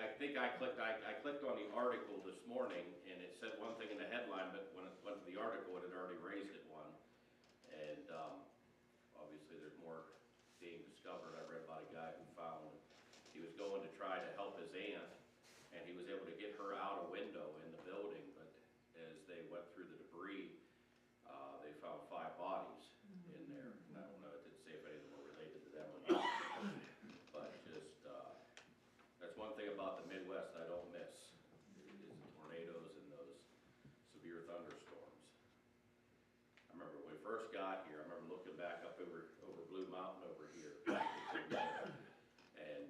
I think I clicked on the article this morning, and it said one thing in the headline, but when it went to the article, it had already raised it one. And obviously there's more being discovered. I read about a guy who found he was going to try to help his aunt, and he was able to get her out a window in the building, but as they went through the debris, they found 5 bodies in there. And I don't know, it didn't say if any of them were related to them or not, but just, that's one thing about the Midwest I don't miss, is tornadoes and those severe thunderstorms. I remember when we first got here, I remember looking back up over Blue Mountain over here, and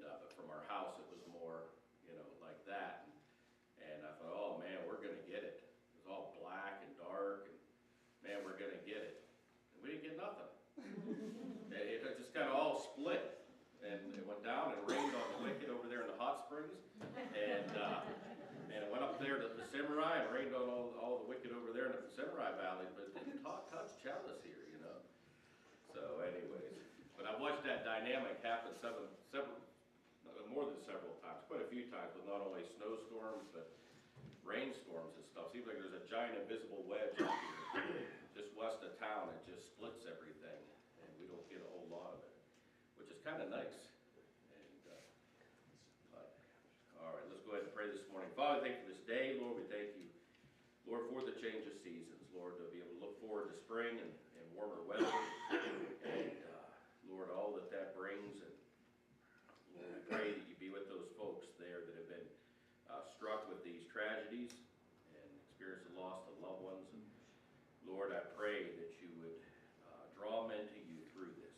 but from our house it was more, like that. And I thought, oh man, we're going to get it. It was all black and dark, and man, we're going to get it. And we didn't get nothing. It just kind of all split. And it went down and rained on the wicked over there in the hot springs. And it went up there to the Samurai and rained on all the wicked over there in the Samurai Valley. But it didn't touch Chalice here, So anyways, but I've watched that dynamic happen more than several times, quite a few times, with not only snowstorms, but rainstorms and stuff. Seems like there's a giant invisible wedge out here just west of town. It just splits everything, and we don't get a whole lot of it, which is kind of nice. All right, let's go ahead and pray this morning. Father, thank you for this day. Lord, we thank you, Lord, for the change of seasons. Lord, to be able to look forward to spring and warmer weather. And Lord, all that brings. And Lord, we pray that you be with those folks there that have been struck with these tragedies and experienced the loss of loved ones. And Lord, I pray that you would draw men to you through this.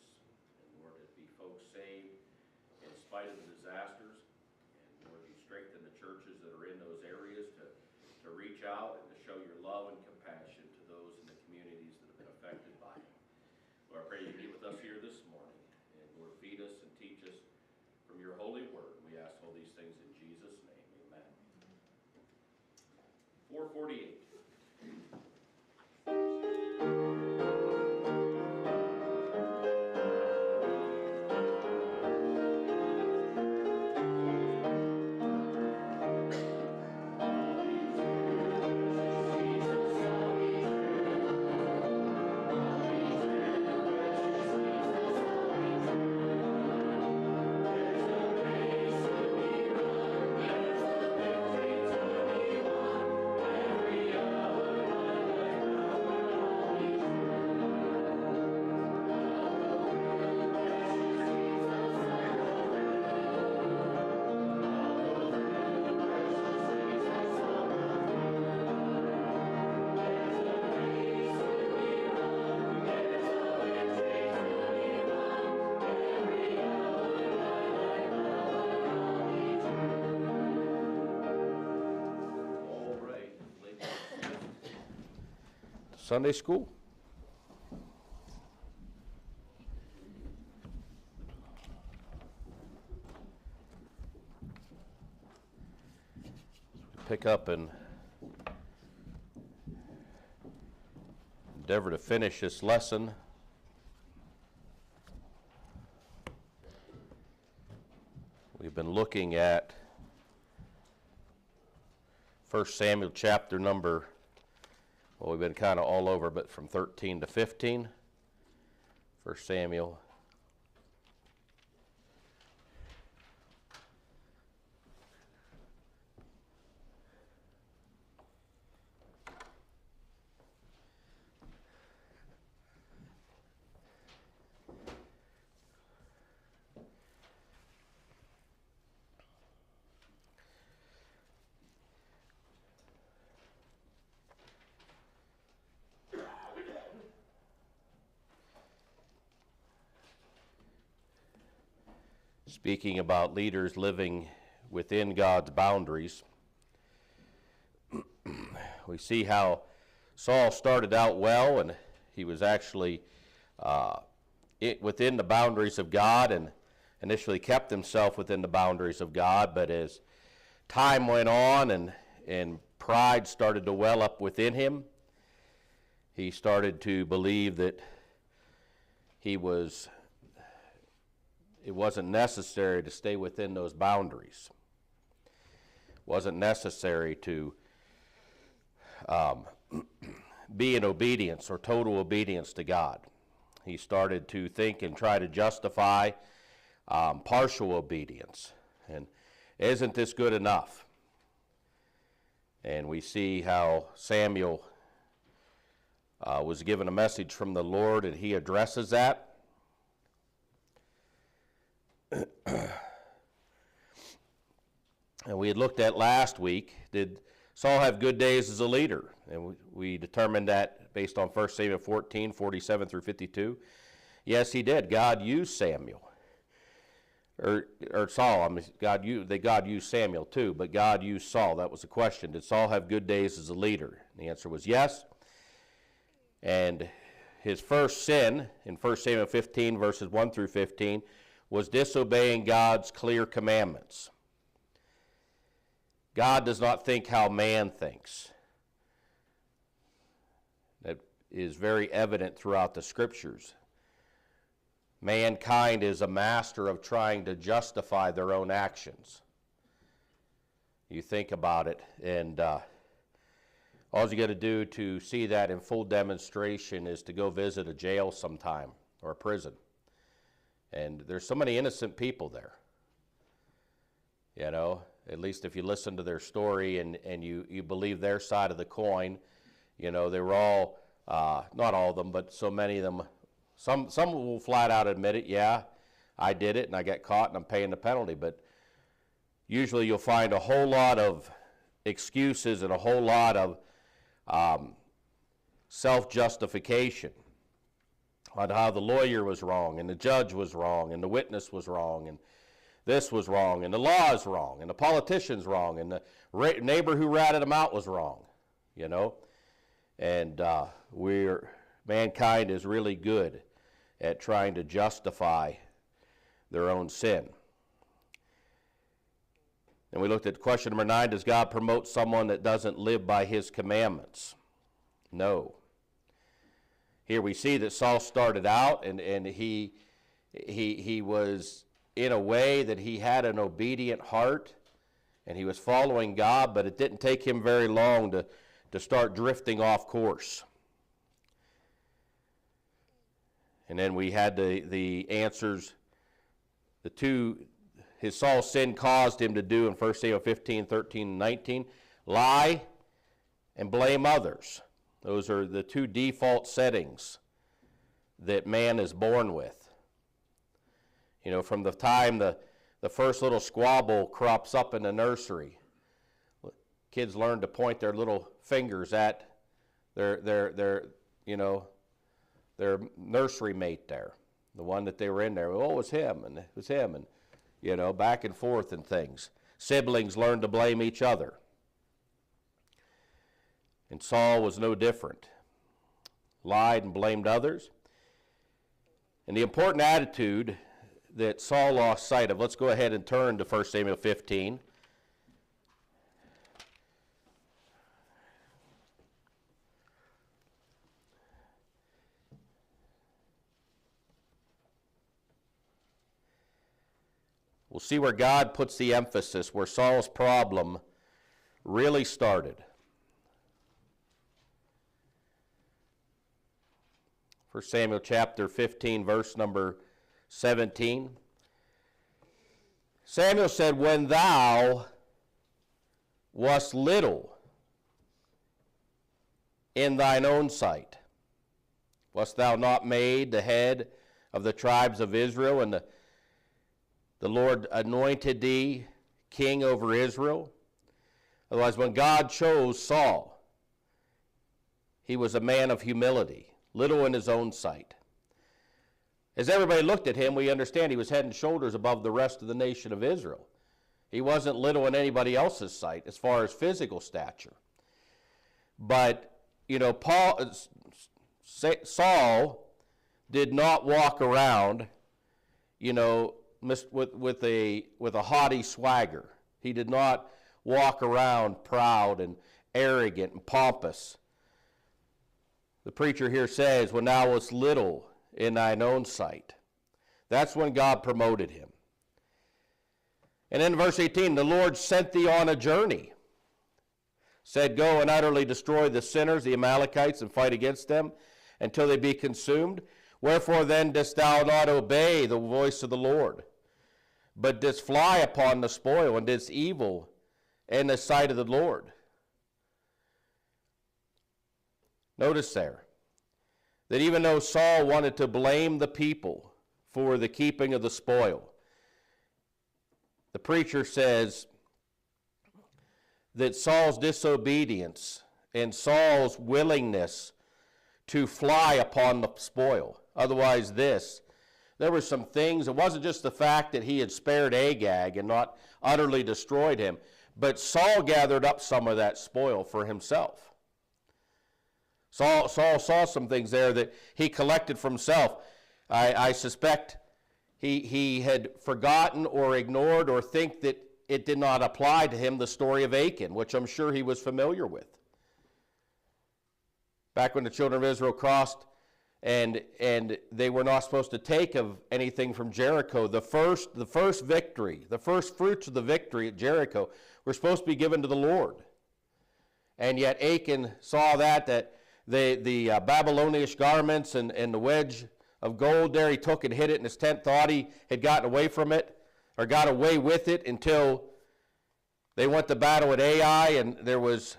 And Lord, it be folks saved in spite of the disasters. And Lord, you strengthen the churches that are in those areas to reach out and to show your love and compassion to those in the communities that have been affected by it. Lord, I pray you be with us here this morning. And Lord, feed us and teach us from your holy word. We ask all these things in Jesus' name. Amen. 448. Sunday school. Pick up and endeavor to finish this lesson. We've been looking at 1 Samuel chapter number, well, we've been kind of all over, but from 13 to 15. 1 Samuel. Speaking about leaders living within God's boundaries, we see how Saul started out well, and he was actually within the boundaries of God and initially kept himself within the boundaries of God. But as time went on and pride started to well up within him, he started to believe that it wasn't necessary to stay within those boundaries. wasn't necessary to be in obedience or total obedience to God. He started to think and try to justify partial obedience. And isn't this good enough? And we see how Samuel was given a message from the Lord, and he addresses that. And we had looked at last week, did Saul have good days as a leader? And we determined that based on 1 Samuel 14, 47 through 52. Yes, he did. God used Samuel. Or Saul, I mean, God used Samuel too, but God used Saul. That was the question. Did Saul have good days as a leader? And the answer was yes. And his first sin in 1 Samuel 15, verses 1 through 15, was disobeying God's clear commandments. God does not think how man thinks. That is very evident throughout the Scriptures. Mankind is a master of trying to justify their own actions. You think about it, and all you got to do to see that in full demonstration is to go visit a jail sometime or a prison. And there's so many innocent people there. You know, at least if you listen to their story and you believe their side of the coin, you know, they were all, not all of them, but so many of them. Some will flat out admit it, yeah, I did it and I got caught and I'm paying the penalty. But usually you'll find a whole lot of excuses and a whole lot of self-justification on how the lawyer was wrong and the judge was wrong and the witness was wrong and this was wrong and the law is wrong and the politician's wrong and the neighbor who ratted him out was wrong, you know. And mankind is really good at trying to justify their own sin. And we looked at question number 9, does God promote someone that doesn't live by his commandments? No. Here we see that Saul started out and he was in a way that he had an obedient heart and he was following God, but it didn't take him very long to start drifting off course. And then we had the answers, his Saul's sin caused him to do in 1 Samuel 15, 13, and 19, lie and blame others. Those are the two default settings that man is born with. You know, from the time the first little squabble crops up in the nursery, kids learn to point their little fingers at their nursery mate there, the one that they were in there. Oh, it was him, and it was him, and, you know, back and forth and things. Siblings learn to blame each other. And Saul was no different. Lied and blamed others. And the important attitude that Saul lost sight of, let's go ahead and turn to 1 Samuel 15. We'll see where God puts the emphasis, where Saul's problem really started. 1 Samuel chapter 15, verse number 17. Samuel said, when thou wast little in thine own sight, wast thou not made the head of the tribes of Israel, and the Lord anointed thee king over Israel? Otherwise, when God chose Saul, he was a man of humility, little in his own sight. As everybody looked at him, we understand he was head and shoulders above the rest of the nation of Israel. He wasn't little in anybody else's sight as far as physical stature. But, you know, Saul did not walk around, you know, with a haughty swagger. He did not walk around proud and arrogant and pompous. The preacher here says, when thou wast little in thine own sight. That's when God promoted him. And in verse 18, the Lord sent thee on a journey, said, go and utterly destroy the sinners, the Amalekites, and fight against them until they be consumed. Wherefore then dost thou not obey the voice of the Lord, but didst fly upon the spoil, and didst evil in the sight of the Lord? Notice there that even though Saul wanted to blame the people for the keeping of the spoil, the preacher says that Saul's disobedience and Saul's willingness to fly upon the spoil. Otherwise there were some things, it wasn't just the fact that he had spared Agag and not utterly destroyed him, but Saul gathered up some of that spoil for himself. Saul saw some things there that he collected for himself. I suspect he had forgotten or ignored or think that it did not apply to him, the story of Achan, which I'm sure he was familiar with. Back when the children of Israel crossed and they were not supposed to take of anything from Jericho, the first victory, the first fruits of the victory at Jericho were supposed to be given to the Lord. And yet Achan saw that the Babylonish garments and the wedge of gold there, he took and hid it in his tent, thought he had gotten away from it, or got away with it, until they went to battle at Ai, and there was,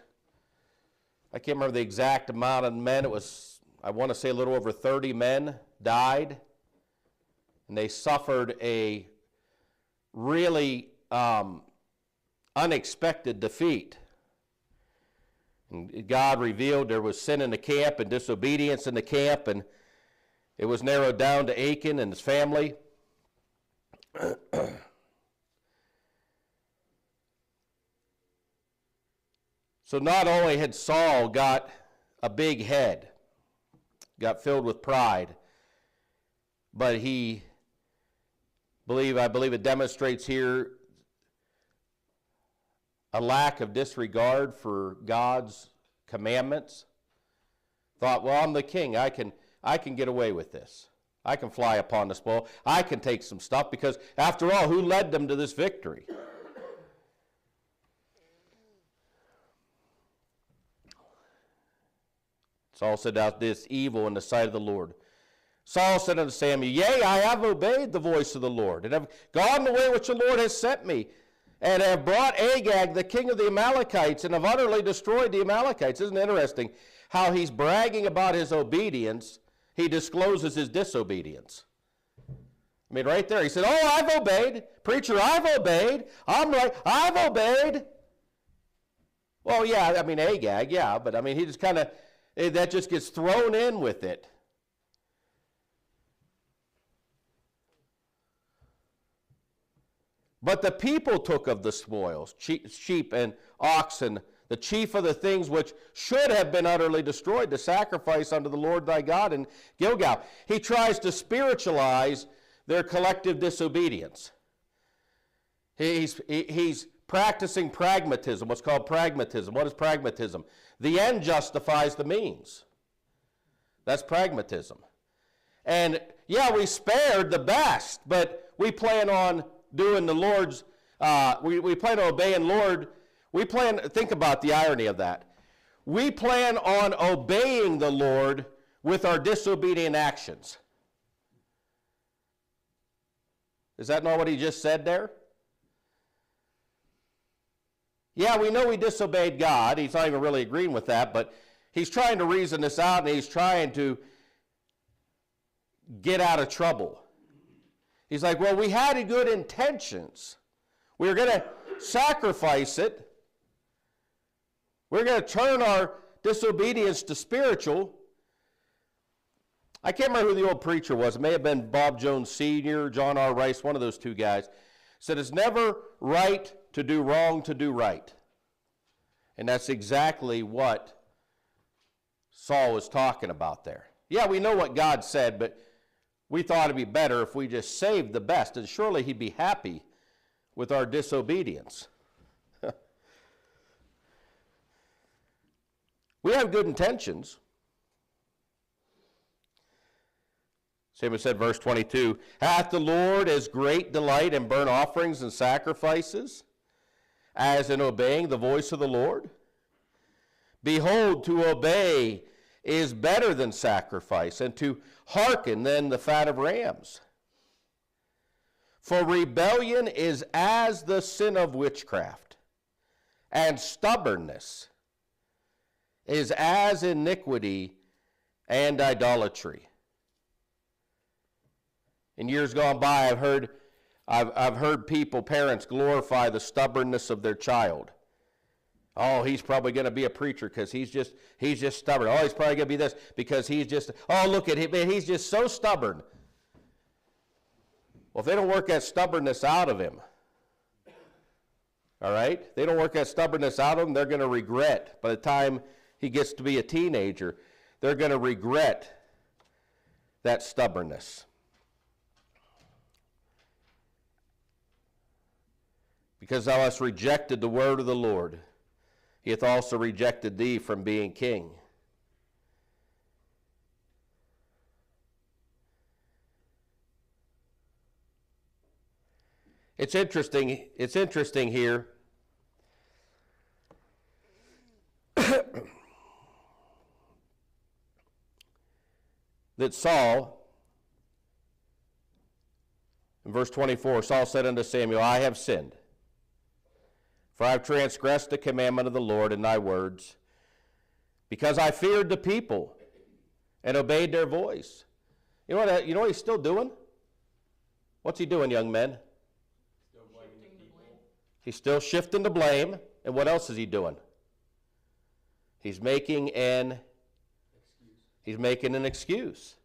I can't remember the exact amount of men, it was, I want to say a little over 30 men died, and they suffered a really unexpected defeat. And God revealed there was sin in the camp and disobedience in the camp, and it was narrowed down to Achan and his family. So not only had Saul got a big head, got filled with pride, but I believe it demonstrates here a lack of disregard for God's commandments. Thought, well, I'm the king. I can get away with this. I can fly upon the spoil. I can take some stuff, because after all, who led them to this victory? Saul said, thou didst evil in the sight of the Lord. Saul said unto Samuel, yea, I have obeyed the voice of the Lord, and have gone the way which the Lord has sent me, and have brought Agag, the king of the Amalekites, and have utterly destroyed the Amalekites. Isn't it interesting how he's bragging about his obedience? He discloses his disobedience. I mean, right there, he said, oh, I've obeyed. Preacher, I've obeyed. I'm right, I've obeyed. Well, yeah, I mean, Agag, yeah, but I mean, he just kind of, that just gets thrown in with it. But the people took of the spoils, sheep and oxen, the chief of the things which should have been utterly destroyed, to sacrifice unto the Lord thy God in Gilgal. He tries to spiritualize their collective disobedience. He's practicing pragmatism, what's called pragmatism. What is pragmatism? The end justifies the means. That's pragmatism. And yeah, we spared the best, but we plan on doing the Lord's, we plan on obeying Lord. Think about the irony of that. We plan on obeying the Lord with our disobedient actions. Is that not what he just said there? Yeah, we know we disobeyed God. He's not even really agreeing with that, but he's trying to reason this out, and he's trying to get out of trouble. He's like, well, we had good intentions. We were going to sacrifice it. We're going to turn our disobedience to spiritual. I can't remember who the old preacher was. It may have been Bob Jones Sr., John R. Rice, one of those two guys. Said it's never right to do wrong to do right. And that's exactly what Saul was talking about there. Yeah, we know what God said, but we thought it'd be better if we just saved the best, and surely he'd be happy with our disobedience. We have good intentions. Samuel said, verse 22, hath the Lord as great delight in burnt offerings and sacrifices as in obeying the voice of the Lord? Behold, to obey is better than sacrifice, and to hearken than the fat of rams. For rebellion is as the sin of witchcraft, and stubbornness is as iniquity and idolatry. In years gone by, I've heard people, parents, glorify the stubbornness of their child. Oh, he's probably going to be a preacher because he's just stubborn. Oh, he's probably going to be this because oh, look at him, man, he's just so stubborn. Well, if they don't work that stubbornness out of him, all right? They don't work that stubbornness out of him, they're going to regret. By the time he gets to be a teenager, they're going to regret that stubbornness. Because thou hast rejected the word of the Lord, he hath also rejected thee from being king. It's interesting here that Saul, in verse 24, Saul said unto Samuel, I have sinned, for I have transgressed the commandment of the Lord in thy words, because I feared the people and obeyed their voice. You know what he's still doing? What's he doing, young men? Still blaming the people. He's still shifting the blame. And what else is he doing? He's making an excuse.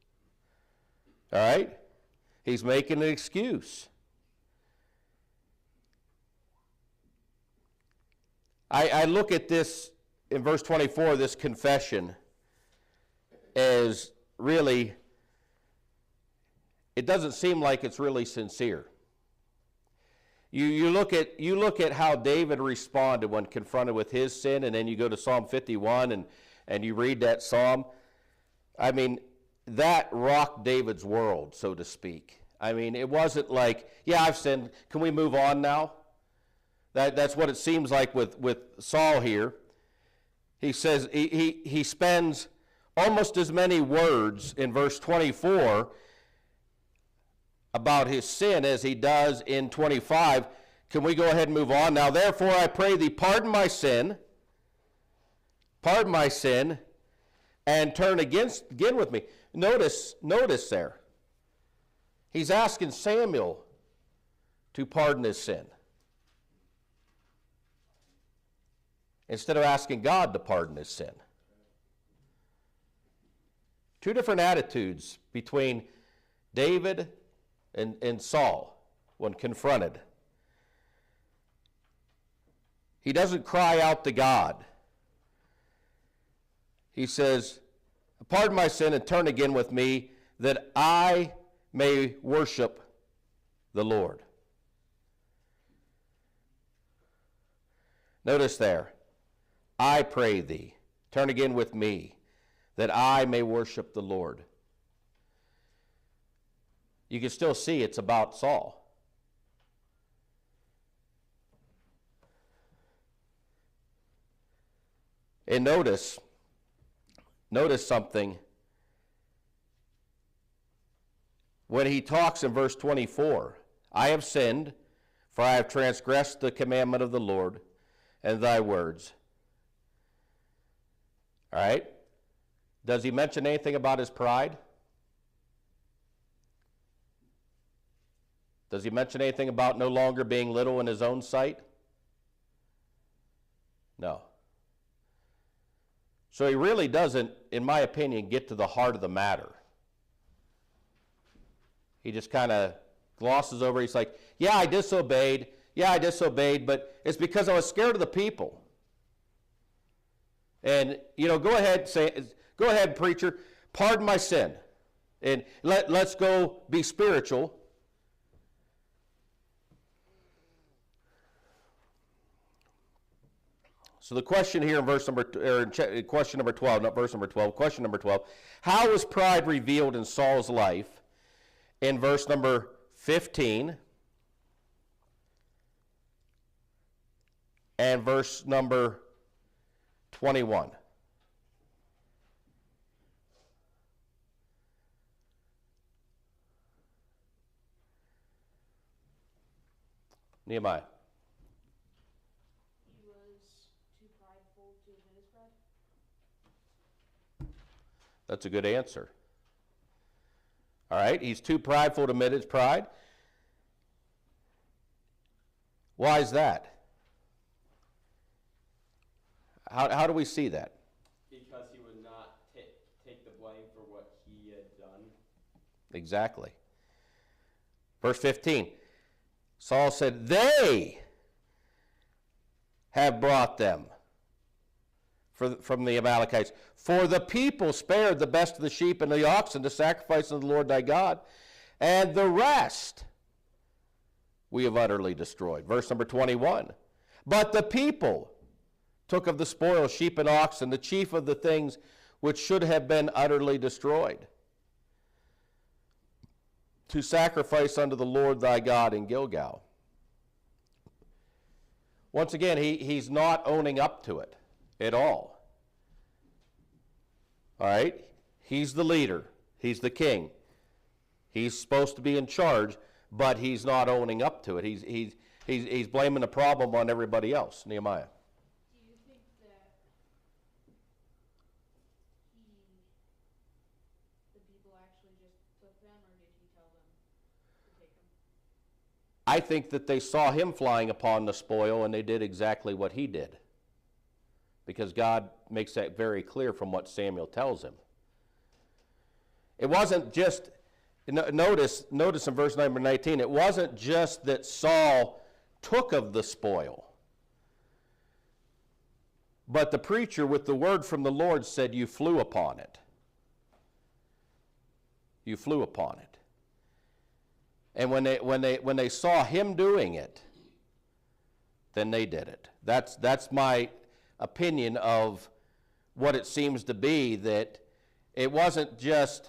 All right? He's making an excuse. I look at this in verse 24, this confession, as really, it doesn't seem like it's really sincere. You look at how David responded when confronted with his sin, and then you go to Psalm 51 and you read that psalm. I mean, that rocked David's world, so to speak. I mean, it wasn't like, yeah, I've sinned. Can we move on now? That's what it seems like with Saul here. He says he spends almost as many words in verse 24 about his sin as he does in 25. Can we go ahead and move on? Now, therefore, I pray thee, pardon my sin, and turn again with me. Notice there. He's asking Samuel to pardon his sin, instead of asking God to pardon his sin. Two different attitudes between David and Saul when confronted. He doesn't cry out to God. He says, pardon my sin and turn again with me, that I may worship the Lord. Notice there, I pray thee, turn again with me, that I may worship the Lord. You can still see it's about Saul. And notice something. When he talks in verse 24, I have sinned, for I have transgressed the commandment of the Lord and thy words. All right? Does he mention anything about his pride? Does he mention anything about no longer being little in his own sight? No. So he really doesn't, in my opinion, get to the heart of the matter. He just kind of glosses over. He's like, yeah, I disobeyed, but it's because I was scared of the people. And, go ahead, preacher, pardon my sin. And let's go be spiritual. So the question here in question number 12, not verse number 12, question number 12, how was pride revealed in Saul's life, in verse number 15 and verse number 21. Nehemiah. He was too prideful to admit his pride. That's a good answer. All right, he's too prideful to admit his pride. Why is that? How do we see that? Because he would not take the blame for what he had done. Exactly. Verse 15. Saul said, they have brought them from the Amalekites. For the people spared the best of the sheep and the oxen to sacrifice unto the Lord thy God, and the rest we have utterly destroyed. Verse number 21. But the people took of the spoil sheep and oxen, the chief of the things which should have been utterly destroyed, to sacrifice unto the Lord thy God in Gilgal. Once again, he's not owning up to it at all. All right? He's the leader. He's the king. He's supposed to be in charge, but he's not owning up to it. He's blaming the problem on everybody else. Nehemiah. Do you think that the people actually just took them, or did he tell them to take them? I think that they saw him flying upon the spoil, and they did exactly what he did. Because God makes that very clear from what Samuel tells him. It wasn't just, notice in verse number 19, it wasn't just that Saul took of the spoil. But the preacher with the word from the Lord said, you flew upon it. You flew upon it. And when they saw him doing it, then they did it. That's my opinion of what it seems to be, that it wasn't that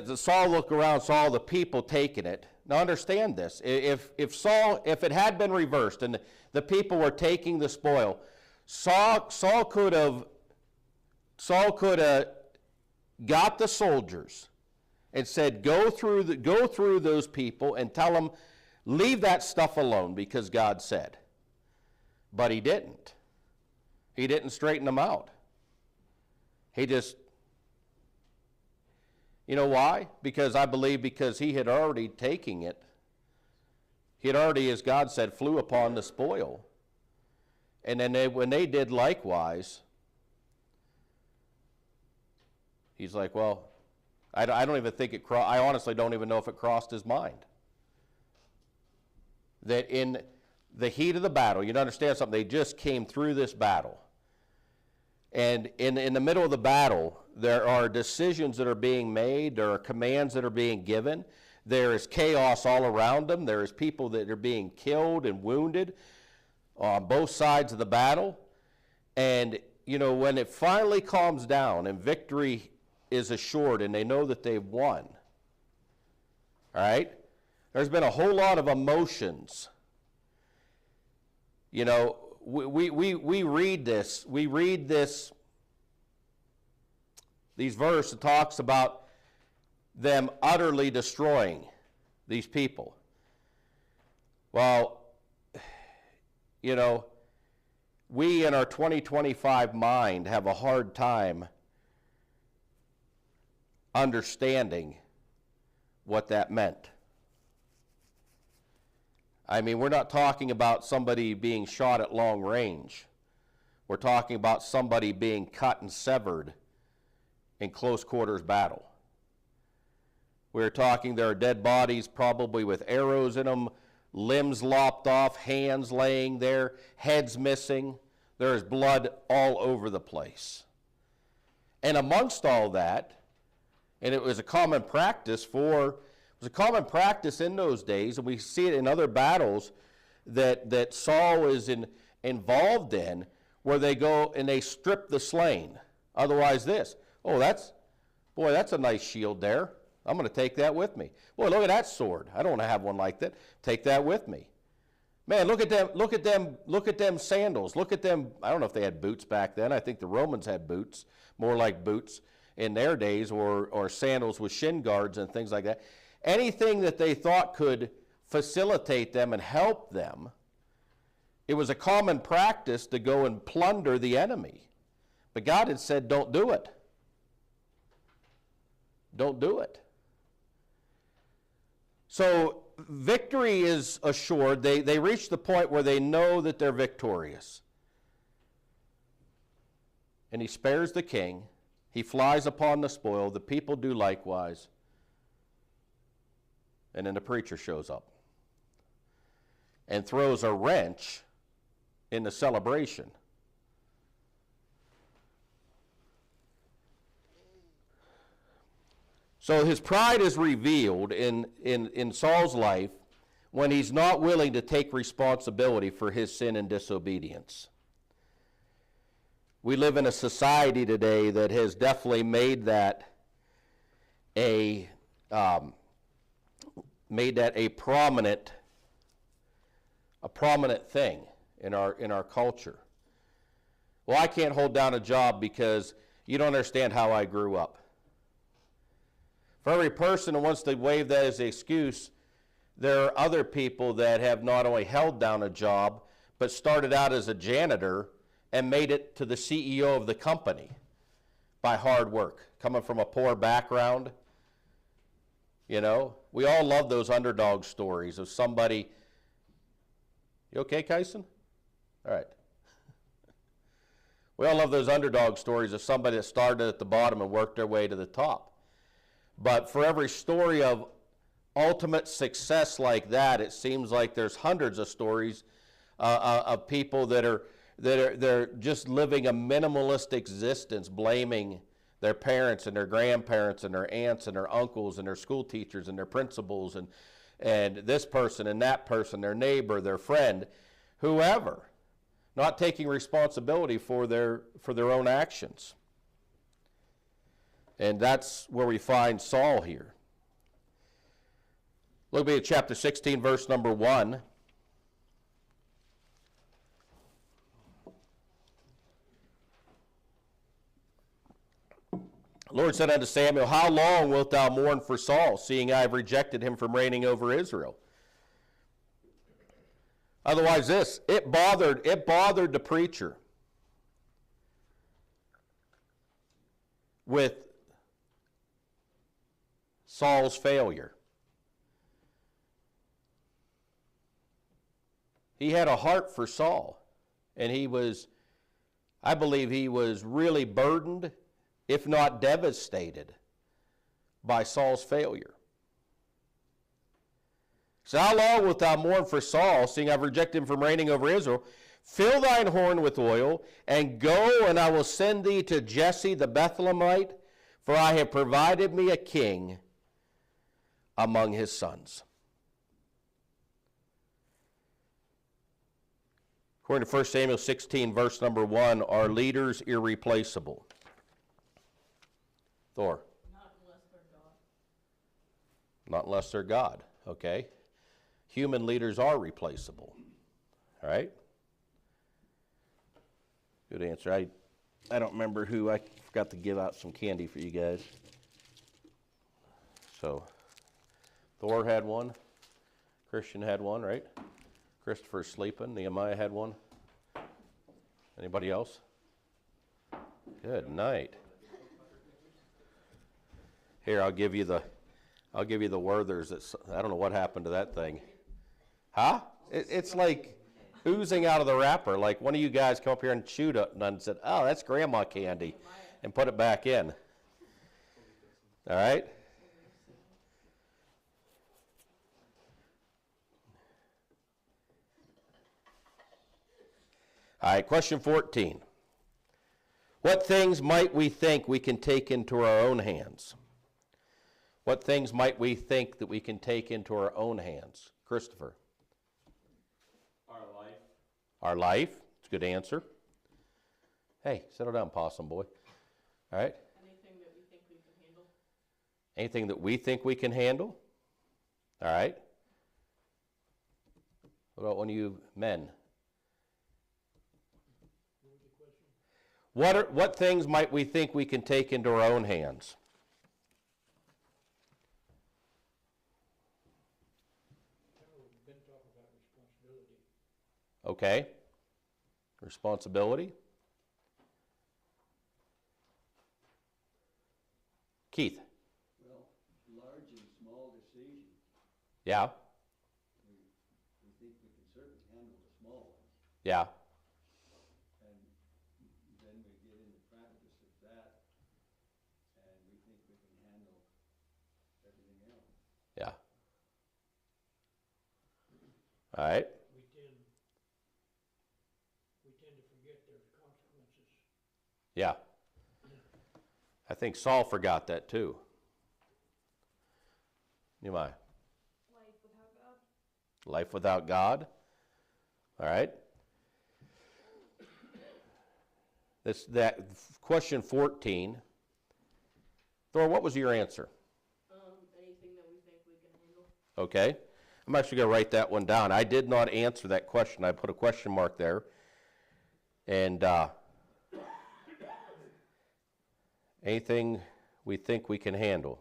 the Saul looked around, saw the people taking it. Now understand this. If it had been reversed and the people were taking the spoil, Saul could have got the soldiers and said, go through those people and tell them, leave that stuff alone because God said. But he didn't. He didn't straighten them out. He just, you know why? Because I believe because he had already taken it. He had already, as God said, flew upon the spoil. And then when they did likewise, he's like, well, I don't even think I honestly don't even know if it crossed his mind. That in the heat of the battle, you understand something, they just came through this battle. And in the middle of the battle, there are decisions that are being made, there are commands that are being given, there is chaos all around them, there is people that are being killed and wounded on both sides of the battle. And, you know, when it finally calms down and victory is assured and they know that they've won, all right, there's been a whole lot of emotions. You know, we read this. We read these verses that talks about them utterly destroying these people. Well, you know, we in our 2025 mind have a hard time understanding what that meant. I mean, we're not talking about somebody being shot at long range. We're talking about somebody being cut and severed in close quarters battle. We're talking there are dead bodies probably with arrows in them, limbs lopped off, hands laying there, heads missing. There is blood all over the place. And amongst all that, and it was a common practice in those days, and we see it in other battles that Saul is involved in, where they go and they strip the slain. Otherwise this, Boy, that's a nice shield there. I'm going to take that with me. Boy, look at that sword. I don't want to have one like that. Take that with me. Man, look at them sandals. Look at them. I don't know if they had boots back then. I think the Romans had boots, more like boots in their days, or sandals with shin guards and things like that. Anything that they thought could facilitate them and help them. It was a common practice to go and plunder the enemy. But God had said, don't do it. Don't do it. So victory is assured. They reach the point where they know that they're victorious. And he spares the king. He flies upon the spoil. The people do likewise. And then the preacher shows up and throws a wrench in the celebration. So his pride is revealed in Saul's life when he's not willing to take responsibility for his sin and disobedience. We live in a society today that has definitely made that a prominent thing in our culture. Well, I can't hold down a job because you don't understand how I grew up. For every person who wants to waive that as an excuse, there are other people that have not only held down a job, but started out as a janitor and made it to the CEO of the company by hard work, coming from a poor background. You know, we all love those underdog stories of somebody. You okay, Kyson? All right. We all love those underdog stories of somebody that started at the bottom and worked their way to the top. But for every story of ultimate success like that, it seems like there's hundreds of stories of people that are just living a minimalist existence, blaming their parents and their grandparents and their aunts and their uncles and their school teachers and their principals and this person and that person, their neighbor, their friend, whoever, not taking responsibility for their own actions. And that's where we find Saul here. Look at chapter 16, verse number 1. The Lord said unto Samuel, how long wilt thou mourn for Saul, seeing I have rejected him from reigning over Israel? Otherwise it bothered the preacher with Saul's failure. He had a heart for Saul, and I believe he was really burdened, if not devastated, by Saul's failure. So how long wilt thou mourn for Saul, seeing I've rejected him from reigning over Israel? Fill thine horn with oil, and go, and I will send thee to Jesse the Bethlehemite, for I have provided me a king among his sons. According to 1 Samuel 16, verse number 1, are leaders irreplaceable? Thor? Not unless they're God. Not unless they're God, okay? Human leaders are replaceable, all right? Good answer. I don't remember who. I forgot to give out some candy for you guys. So, Thor had one. Christian had one, right? Christopher's sleeping. Nehemiah had one. Anybody else? Good night. Here, I'll give you the Werthers. I don't know what happened to that thing. Huh? It's like oozing out of the wrapper. Like one of you guys come up here and chewed it and said, "Oh, that's grandma candy," and put it back in. All right. All right, question 14. What things might we think we can take into our own hands? What things might we think that we can take into our own hands? Christopher? Our life. Our life. It's a good answer. Hey, settle down, possum boy. All right. Anything that we think we can handle. Anything that we think we can handle? All right. What about one of you men? What things might we think we can take into our own hands? We've been talking about responsibility. Okay. Responsibility. Keith. Well, large and small decisions, Yeah. we think we can certainly handle the small ones. Yeah. And then we get into practice of that, and we think we can handle everything else. Yeah. All right. We tend to forget there's consequences. Yeah. I think Saul forgot that too. Nehemiah. Life without God. Life without God. All right. That question 14. Thor, what was your answer? Anything that we think we can handle. Okay. I'm actually going to write that one down. I did not answer that question. I put a question mark there. And anything we think we can handle.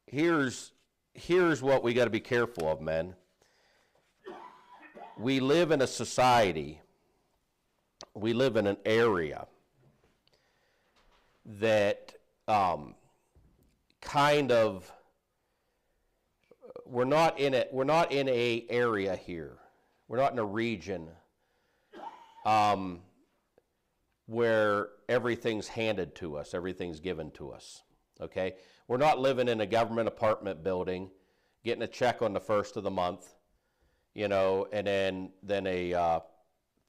Here's what we got to be careful of, men. We live in a society, we live in an area that kind of, we're not in a area here. We're not in a region where everything's handed to us, everything's given to us. Okay? We're not living in a government apartment building, getting a check on the first of the month, you know, and then a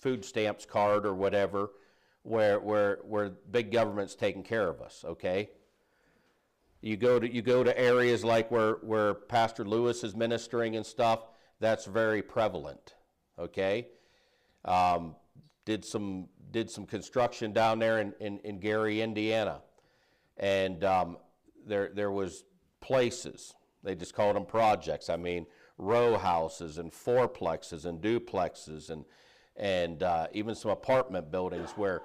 food stamps card or whatever, where big government's taking care of us. Okay? You go to areas like where Pastor Lewis is ministering and stuff. That's very prevalent. Okay, did some construction down there in Gary, Indiana, and there was places, they just called them projects. I mean, row houses and fourplexes and duplexes and even some apartment buildings where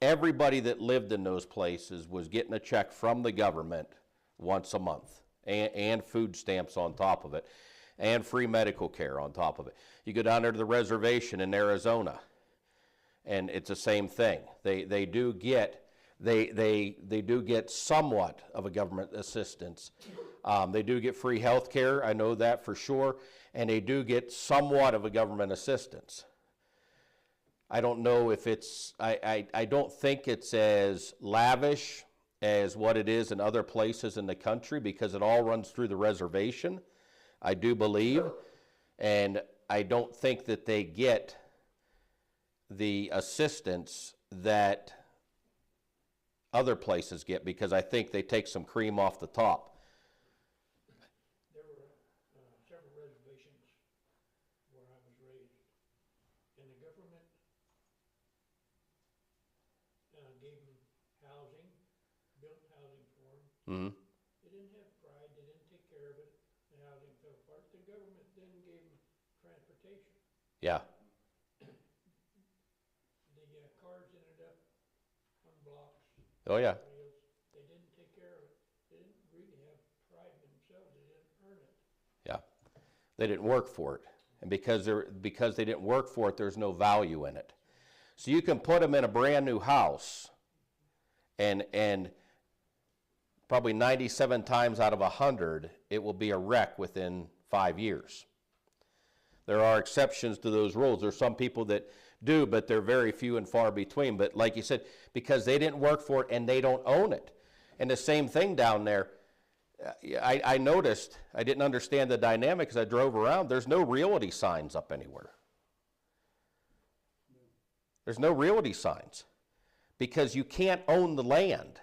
everybody that lived in those places was getting a check from the government once a month, and food stamps on top of it, and free medical care on top of it. You go down there to the reservation in Arizona, and it's the same thing. They do get somewhat of a government assistance. They do get free health care, I know that for sure, and they do get somewhat of a government assistance. I don't know if it's, I don't think it's as lavish as what it is in other places in the country, because it all runs through the reservation, I do believe, and I don't think that they get the assistance that other places get, because I think they take some cream off the top. There were several reservations where I was raised, and the government gave them housing, built housing for them. Mm-hmm. They didn't have pride, they didn't take care of it, the housing fell apart. The government then gave them transportation. Yeah. The cars ended up on blocks. Oh, yeah. They didn't take care of it. They didn't really have pride in themselves. They didn't earn it. Yeah. They didn't work for it. And because they didn't work for it, there's no value in it. So you can put them in a brand new house, and probably 97 times out of 100, it will be a wreck within 5 years. There are exceptions to those rules. There's some people that do, but they're very few and far between. But like you said, because they didn't work for it and they don't own it. And the same thing down there, I noticed, I didn't understand the dynamic as I drove around. There's no realty signs up anywhere. There's no realty signs because you can't own the land.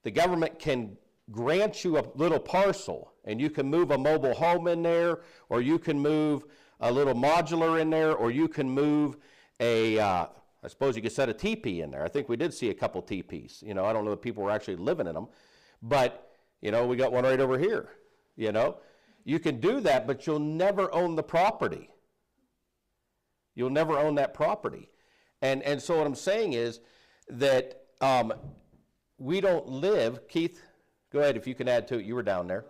The government can grant you a little parcel, and you can move a mobile home in there, or you can move a little modular in there, or you can move a, I suppose you could set a teepee in there. I think we did see a couple teepees. You know, I don't know if people were actually living in them, but, you know, we got one right over here, you know. You can do that, but you'll never own the property. You'll never own that property. And so what I'm saying is that we don't live, Keith, go ahead if you can add to it, you were down there.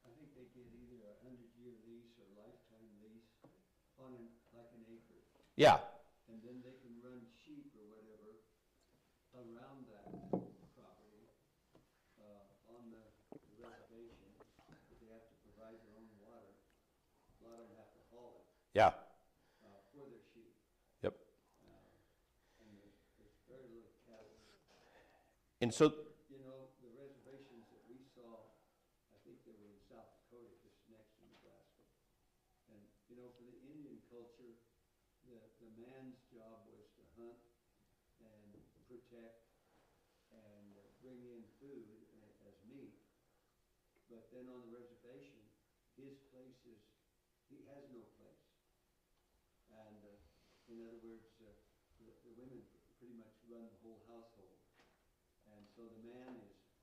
I think they get either a 100-year lease or lifetime lease on like an acre. Yeah, And then they can run sheep or whatever around that property, on the reservation. But they have to provide their own water. A lot of them have to haul it, yeah, for their sheep. yep. And there's very little cattle. And so, You know, the reservations that we saw, I think they were in South Dakota, just next to Nebraska. And, you know, for the Indian culture, the man's job was to hunt and protect and bring in food as meat. But then on the reservation, his place is, he has no place. And, in other words, the women pretty much run the whole household. And so the man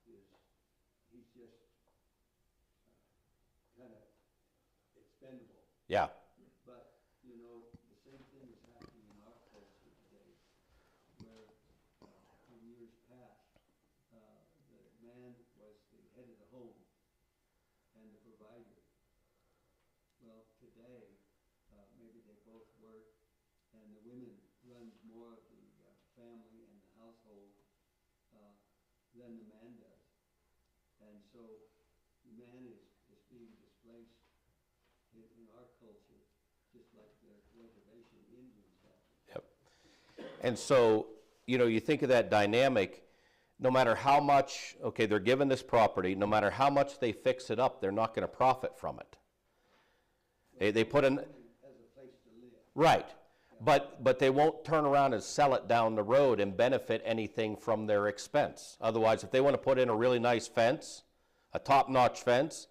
he's just kind of expendable. yeah, But, you know, the same thing is happening in our culture today, where in years past, the man was the head of the home and the provider. Well, today, maybe they both work, and the women runs more of the family and the household than the man does. And so the man is being displaced in our culture, just like the reservation Indians have. yep. And so, you know, you think of that dynamic, no matter how much, okay, they're given this property, no matter how much they fix it up, they're not going to profit from it. They put in, Has a place to live. right, but they won't turn around and sell it down the road and benefit anything from their expense. Otherwise, if they want to put in a really nice fence, a top-notch fence,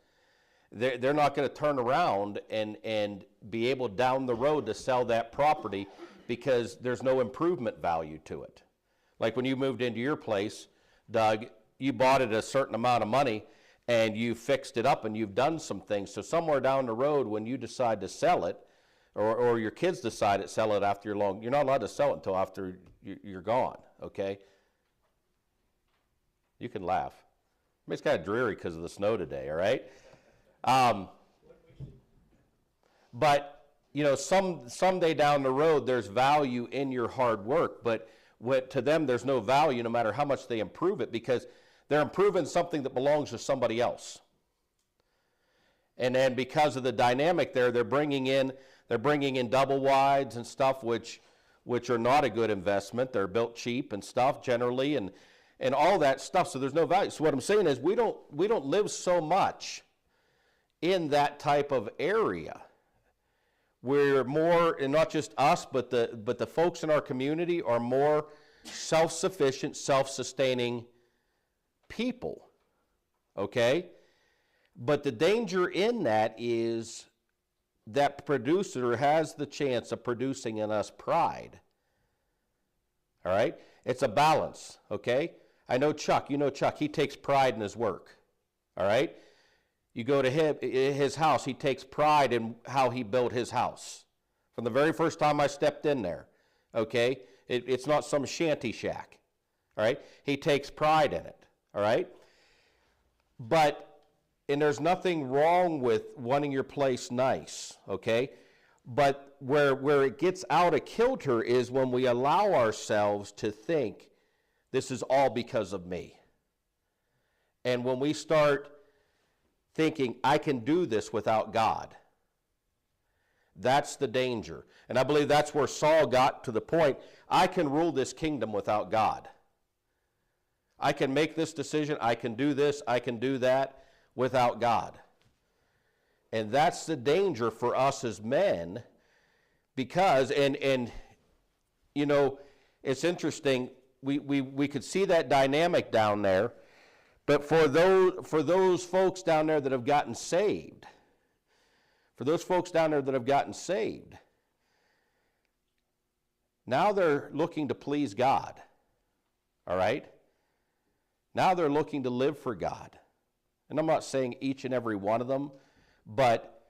they're not going to turn around and be able down the road to sell that property because there's no improvement value to it. Like when you moved into your place, Doug, you bought it a certain amount of money and you fixed it up and you've done some things. So somewhere down the road when you decide to sell it, or your kids decide to sell it after you're not allowed to sell it until after you're gone, okay? You can laugh. I mean, it's kind of dreary because of the snow today, all right? But, you know, someday down the road, there's value in your hard work, but to them, there's no value no matter how much they improve it because they're improving something that belongs to somebody else. And then because of the dynamic there, they're bringing in double wides and stuff, which are not a good investment. They're built cheap and stuff generally, and all that stuff. So there's no value. So what I'm saying is we don't live so much in that type of area. We're more, and not just us, but the folks in our community are more self-sufficient, self-sustaining people. Okay? But the danger in that is that producer has the chance of producing in us pride. All right? It's a balance, okay? I know Chuck. You know Chuck. He takes pride in his work. All right? You go to his house, he takes pride in how he built his house. From the very first time I stepped in there, okay? It's not some shanty shack. All right? He takes pride in it. All right? And there's nothing wrong with wanting your place nice, okay? But where it gets out of kilter is when we allow ourselves to think this is all because of me. And when we start thinking, I can do this without God, that's the danger. And I believe that's where Saul got to the point, I can rule this kingdom without God. I can make this decision, I can do this, I can do that without God. And that's the danger for us as men because, and you know, it's interesting, we could see that dynamic down there, But for those folks down there that have gotten saved, now they're looking to please God. All right? Now they're looking to live for God. And I'm not saying each and every one of them, but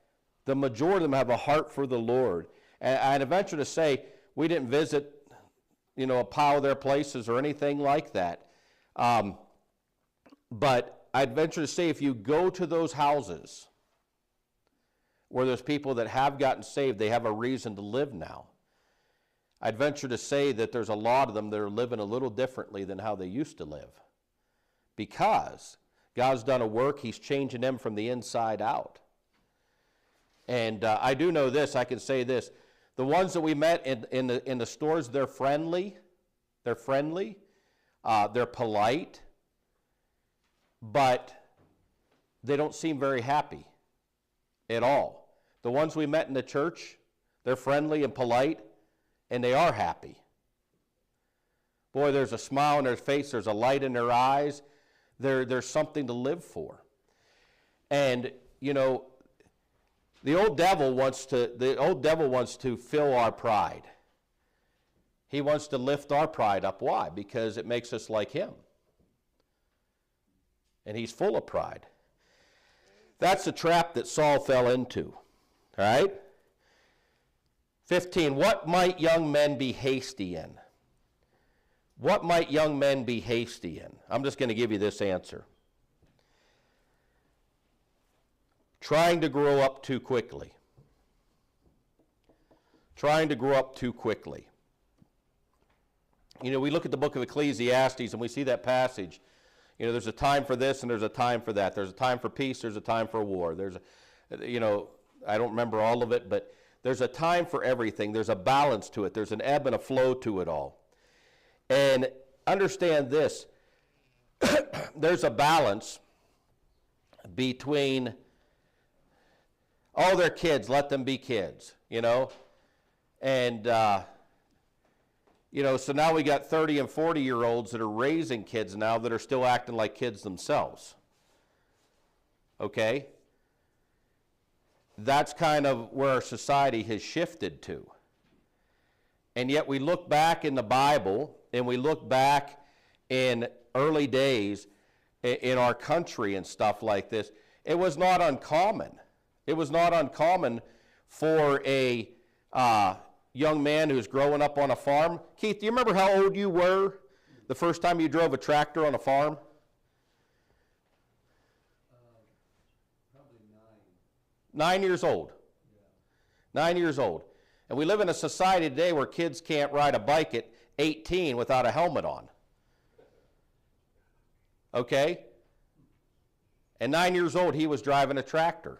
the majority of them have a heart for the Lord. And I'd venture to say, we didn't visit, a pile of their places or anything like that. But I'd venture to say, if you go to those houses where there's people that have gotten saved, they have a reason to live now. I'd venture to say that there's a lot of them that are living a little differently than how they used to live. Because God's done a work, He's changing them from the inside out. And I do know this, I can say this. The ones that we met in the stores, they're friendly. They're polite. But they don't seem very happy at all. The ones we met in the church, they're friendly and polite, and they are happy. Boy, there's a smile on their face, there's a light in their eyes, there's something to live for. And, the old devil wants to fill our pride. He wants to lift our pride up. Why? Because it makes us like him. And he's full of pride. That's the trap that Saul fell into. All right? 15, what might young men be hasty in? What might young men be hasty in? I'm just going to give you this answer. Trying to grow up too quickly. Trying to grow up too quickly. We look at the book of Ecclesiastes and we see that passage. There's a time for this and there's a time for that. There's a time for peace, there's a time for war. I don't remember all of it, but there's a time for everything. There's a balance to it. There's an ebb and a flow to it all. And understand this. There's a balance between, they're kids, let them be kids, And, so now we got 30 and 40-year-olds that are raising kids now that are still acting like kids themselves. Okay? That's kind of where our society has shifted to. And yet we look back in the Bible, and we look back in early days in our country and stuff like this. It was not uncommon. It was not uncommon for a young man who's growing up on a farm. Keith, do you remember how old you were the first time you drove a tractor on a farm? Probably 9 years old. Yeah. 9 years old. And we live in a society today where kids can't ride a bike at 18 without a helmet on. Okay? And 9 years old, he was driving a tractor.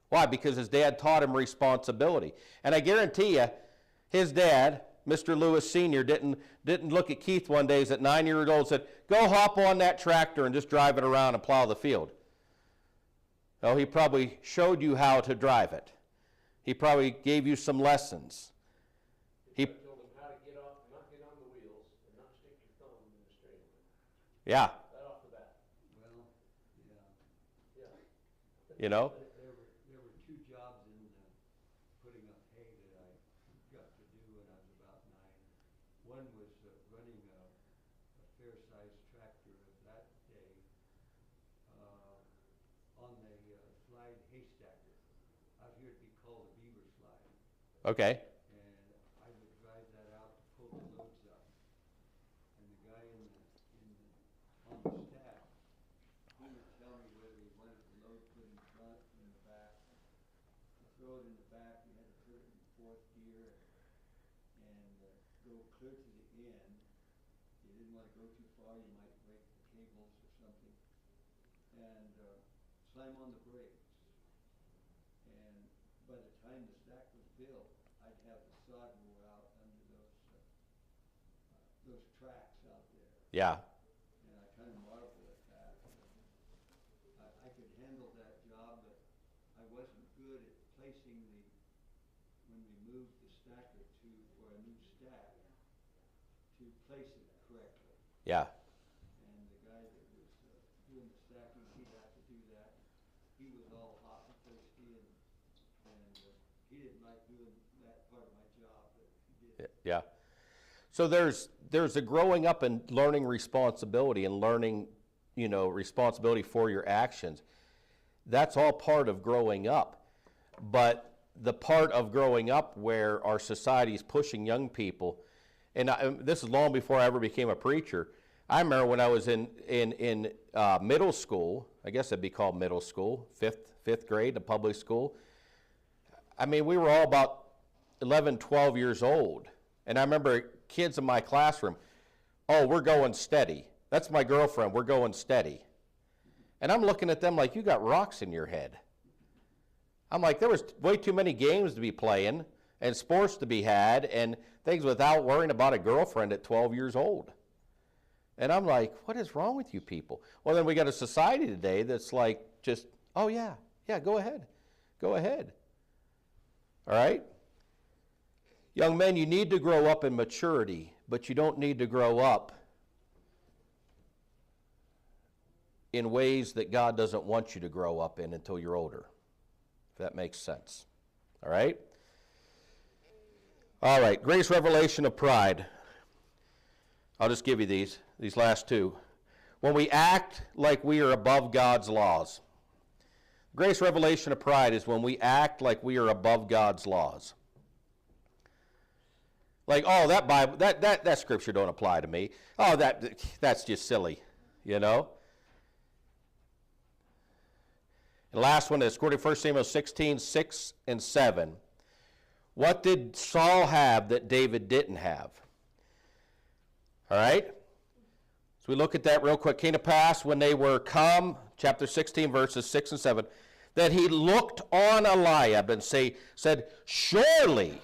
Why? Because his dad taught him responsibility. And I guarantee you, his dad, Mr. Lewis Sr., didn't look at Keith one day at 9 years old and said, go hop on that tractor and just drive it around and plow the field. No, he probably showed you how to drive it. He probably gave you some lessons. He told him how to get off, not get on the wheels, and not stick your thumb in the steering wheel. Yeah. Right off the bat. Well, yeah. Yeah. You know? There were two jobs in putting up hay that I got to do when I was about 9. One was running a fair-sized tractor of that day on the slide hay stacker. Out here it'd be called a beaver slide. Okay. And I would drive that out to pull the loads up. And the guy on the staff, he would tell me whether he wanted the load put in front or in the back. To throw it in the back, you had to put it in fourth gear and go clear to the end. You didn't want to go too far, you might break the cables or something. And slam on the brakes. And by the time the stack was built, I'd have the sod wore out under those tracks out there. Yeah. And I kind of marvel at that. I could handle that job, but I wasn't good at placing when we moved the stacker for a new stack, to place it correctly. Yeah. And the guy that was stacking, he'd have to do that. He was all hot and thirsty, and he didn't like doing that part of my job, but he did. Yeah. So there's a growing up and learning responsibility and learning, responsibility for your actions. That's all part of growing up. But the part of growing up where our society is pushing young people, and this is long before I ever became a preacher. I remember when I was in middle school, I guess it'd be called middle school, fifth grade, in public school. I mean, we were all about 11, 12 years old. And I remember kids in my classroom, oh, we're going steady. That's my girlfriend, we're going steady. And I'm looking at them like, you got rocks in your head. I'm like, there was way too many games to be playing and sports to be had and things without worrying about a girlfriend at 12 years old. And I'm like, what is wrong with you people? Well, then we got a society today that's like just, oh yeah, go ahead. All right? Young men, you need to grow up in maturity, but you don't need to grow up in ways that God doesn't want you to grow up in until you're older, if that makes sense. All right? All right, grace, revelation of pride. I'll just give you these last two. When we act like we are above God's laws. Grace, revelation of pride is when we act like we are above God's laws. Like, oh, that Bible, that scripture don't apply to me. Oh, that's just silly, And the last one is according to 1 Samuel 16, 6 and 7. What did Saul have that David didn't have? All right? So we look at that real quick. Came to pass when they were come, chapter 16, verses 6 and 7, that he looked on Eliab and said, surely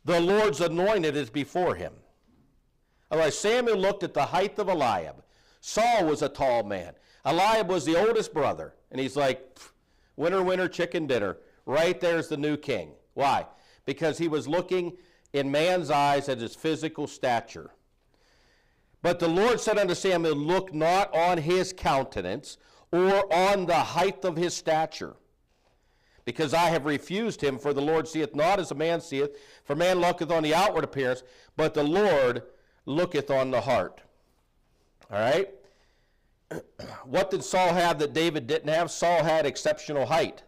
the Lord's anointed is before him. Otherwise, Samuel looked at the height of Eliab. Saul was a tall man. Eliab was the oldest brother. And he's like, winner, chicken dinner. Right there's the new king. Why? Because he was looking in man's eyes at his physical stature. But the Lord said unto Samuel, look not on his countenance or on the height of his stature, because I have refused him, for the Lord seeth not as a man seeth, for man looketh on the outward appearance, but the Lord looketh on the heart. All right? What did Saul have that David didn't have? Saul had exceptional height.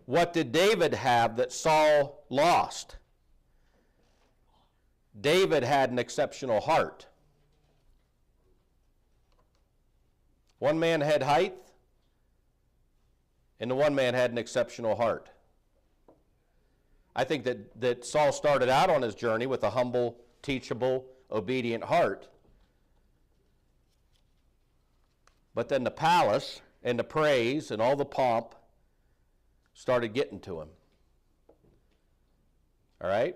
What did David have that Saul lost? David had an exceptional heart. One man had height, and the one man had an exceptional heart. I think that Saul started out on his journey with a humble, teachable, obedient heart. But then the palace and the praise and all the pomp started getting to him. All right?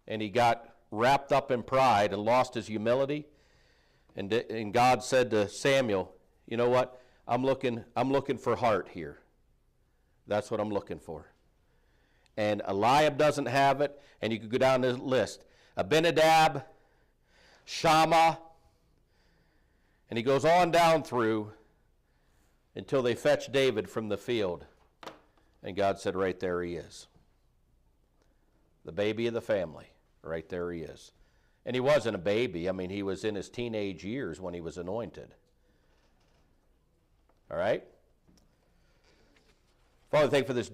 And he got wrapped up in pride and lost his humility. And God said to Samuel, you know what? I'm looking for heart here. That's what I'm looking for. And Eliab doesn't have it, and you could go down the list. Abinadab, Shammah, and he goes on down through until they fetch David from the field. And God said, right there he is. The baby of the family. Right there he is. And he wasn't a baby. I mean, he was in his teenage years when he was anointed. All right? Father, thank you for this day.